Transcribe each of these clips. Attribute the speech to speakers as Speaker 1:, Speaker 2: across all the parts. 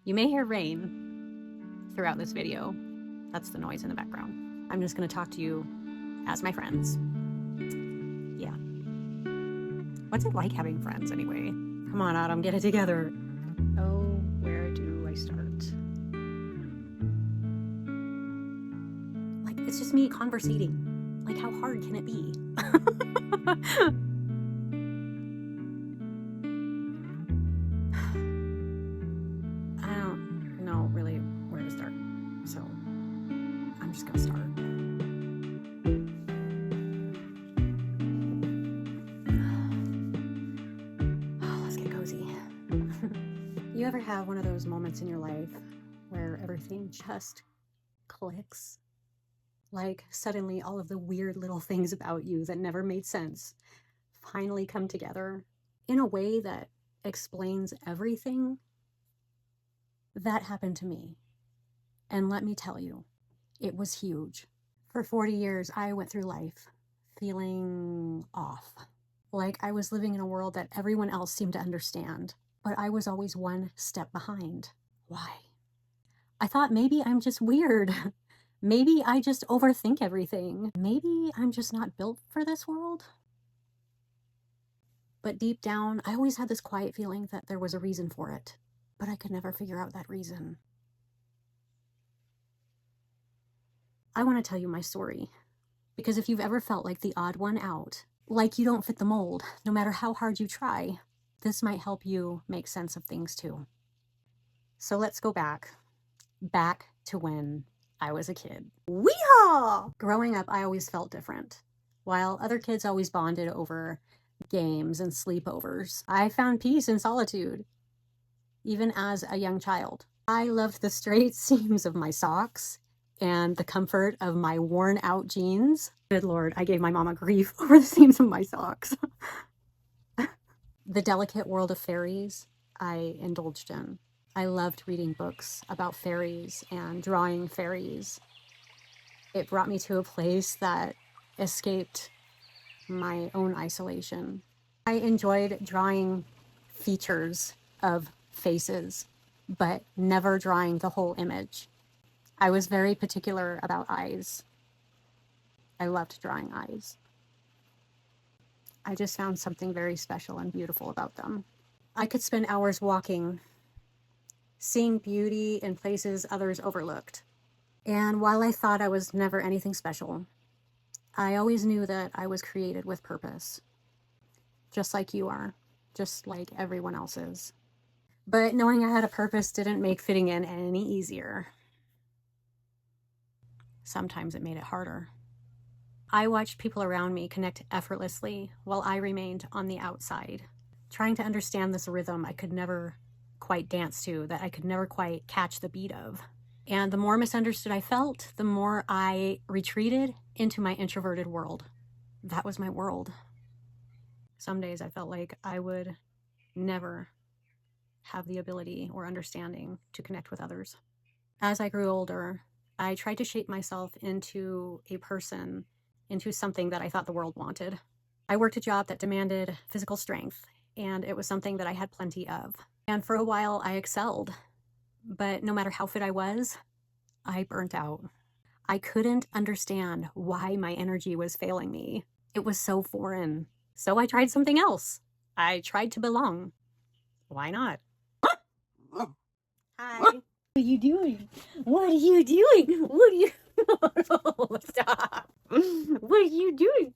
Speaker 1: You may hear rain throughout this video. That's the noise in the background. I'm just going to talk to you as my friends. Yeah. What's it like having friends anyway? Come on, Autumn, get it together. Oh, where do I start? Like, it's just me conversating. Like, how hard can it be? I don't know really where to start, so I'm just gonna start. Let's get cozy. You ever have one of those moments in your life where everything just clicks? Like suddenly all of the weird little things about you that never made sense finally come together in a way that explains everything? That happened to me. And let me tell you, it was huge. For 40 years, I went through life feeling off. Like I was living in a world that everyone else seemed to understand, but I was always one step behind. Why? I thought maybe I'm just weird. Maybe I just overthink everything. Maybe I'm just not built for this world. But deep down, I always had this quiet feeling that there was a reason for it, but I could never figure out that reason. I want to tell you my story, because if you've ever felt like the odd one out, like you don't fit the mold, no matter how hard you try, this might help you make sense of things too. So let's go back to when I was a kid. Weehaw! Growing up, I always felt different. While other kids always bonded over games and sleepovers, I found peace in solitude, even as a young child. I loved the straight seams of my socks and the comfort of my worn out jeans. Good Lord, I gave my mama grief over the seams of my socks. The delicate world of fairies I indulged in. I loved reading books about fairies and drawing fairies. It brought me to a place that escaped my own isolation. I enjoyed drawing features of faces, but never drawing the whole image. I was very particular about eyes. I loved drawing eyes. I just found something very special and beautiful about them. I could spend hours walking, seeing beauty in places others overlooked. And while I thought I was never anything special, I always knew that I was created with purpose. Just like you are, just like everyone else is. But knowing I had a purpose didn't make fitting in any easier. Sometimes it made it harder. I watched people around me connect effortlessly while I remained on the outside, trying to understand this rhythm I could never quite dance to, that I could never quite catch the beat of. And the more misunderstood I felt, the more I retreated into my introverted world. That was my world. Some days I felt like I would never have the ability or understanding to connect with others. As I grew older, I tried to shape myself into a person, into something that I thought the world wanted. I worked a job that demanded physical strength, and it was something that I had plenty of. And for a while, I excelled. But no matter how fit I was, I burnt out. I couldn't understand why my energy was failing me. It was so foreign. So I tried something else. I tried to belong. Why not? Hi. What are you doing? What are you doing? What are you... Oh, stop. What are you doing?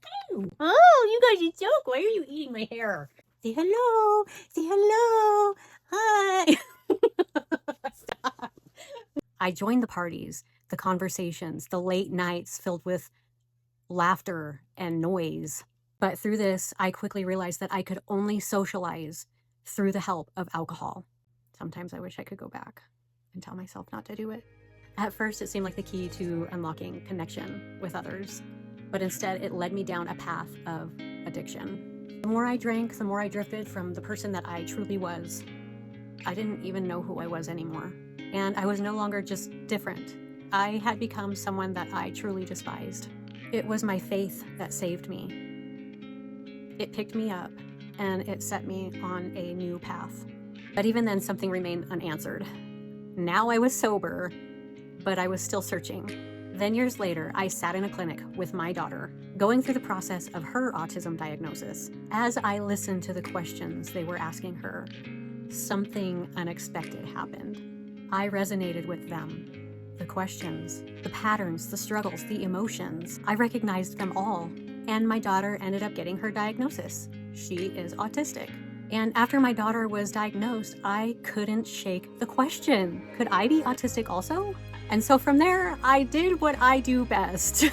Speaker 1: Oh, you guys are joke. Why are you eating my hair? Say hello. Say hello. Hi. Stop. I joined the parties, the conversations, the late nights filled with laughter and noise. But through this, I quickly realized that I could only socialize through the help of alcohol. Sometimes I wish I could go back and tell myself not to do it. At first, it seemed like the key to unlocking connection with others, but instead it led me down a path of addiction. The more I drank, the more I drifted from the person that I truly was. I didn't even know who I was anymore. And I was no longer just different. I had become someone that I truly despised. It was my faith that saved me. It picked me up and it set me on a new path. But even then, something remained unanswered. Now I was sober, but I was still searching. Then years later, I sat in a clinic with my daughter, going through the process of her autism diagnosis. As I listened to the questions they were asking her, something unexpected happened. I resonated with them. The questions, the patterns, the struggles, the emotions. I recognized them all. And my daughter ended up getting her diagnosis. She is autistic. And after my daughter was diagnosed, I couldn't shake the question, could I be autistic also? And so from there, I did what I do best.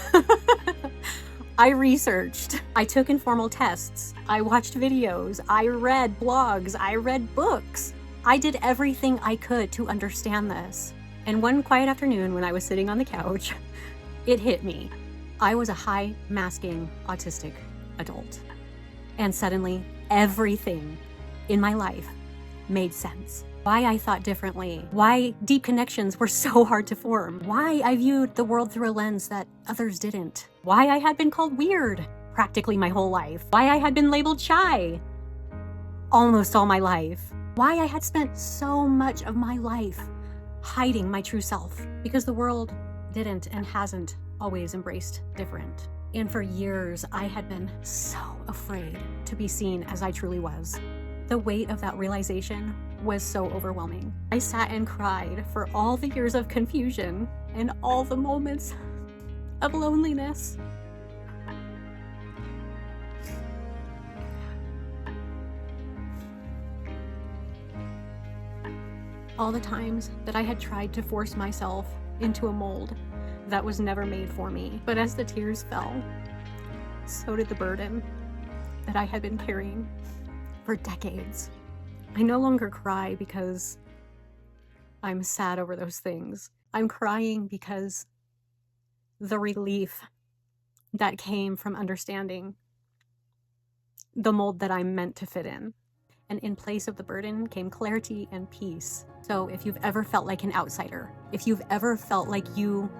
Speaker 1: I researched, I took informal tests, I watched videos, I read blogs, I read books. I did everything I could to understand this. And one quiet afternoon when I was sitting on the couch, it hit me. I was a high-masking autistic adult. And suddenly, everything in my life made sense. Why I thought differently, why deep connections were so hard to form, why I viewed the world through a lens that others didn't, why I had been called weird practically my whole life, why I had been labeled shy almost all my life, why I had spent so much of my life hiding my true self because the world didn't and hasn't always embraced different. And for years, I had been so afraid to be seen as I truly was. The weight of that realization was so overwhelming. I sat and cried for all the years of confusion and all the moments of loneliness. All the times that I had tried to force myself into a mold that was never made for me. But as the tears fell, so did the burden that I had been carrying for decades. I no longer cry because I'm sad over those things. I'm crying because the relief that came from understanding the mold that I'm meant to fit in. And in place of the burden came clarity and peace. So if you've ever felt like an outsider, if you've ever felt like you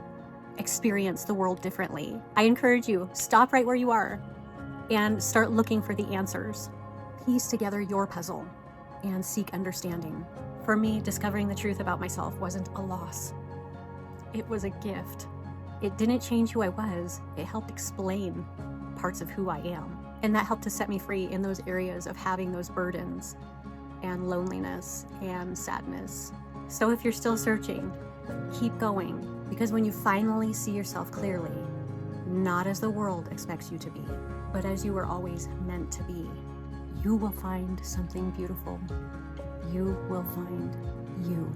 Speaker 1: experience the world differently, I encourage you, stop right where you are and start looking for the answers. Piece together your puzzle and seek understanding. For me, discovering the truth about myself wasn't a loss. It was a gift. It didn't change who I was. It helped explain parts of who I am. And that helped to set me free in those areas of having those burdens and loneliness and sadness. So if you're still searching, keep going, because when you finally see yourself clearly, not as the world expects you to be, but as you were always meant to be, you will find something beautiful. You will find you.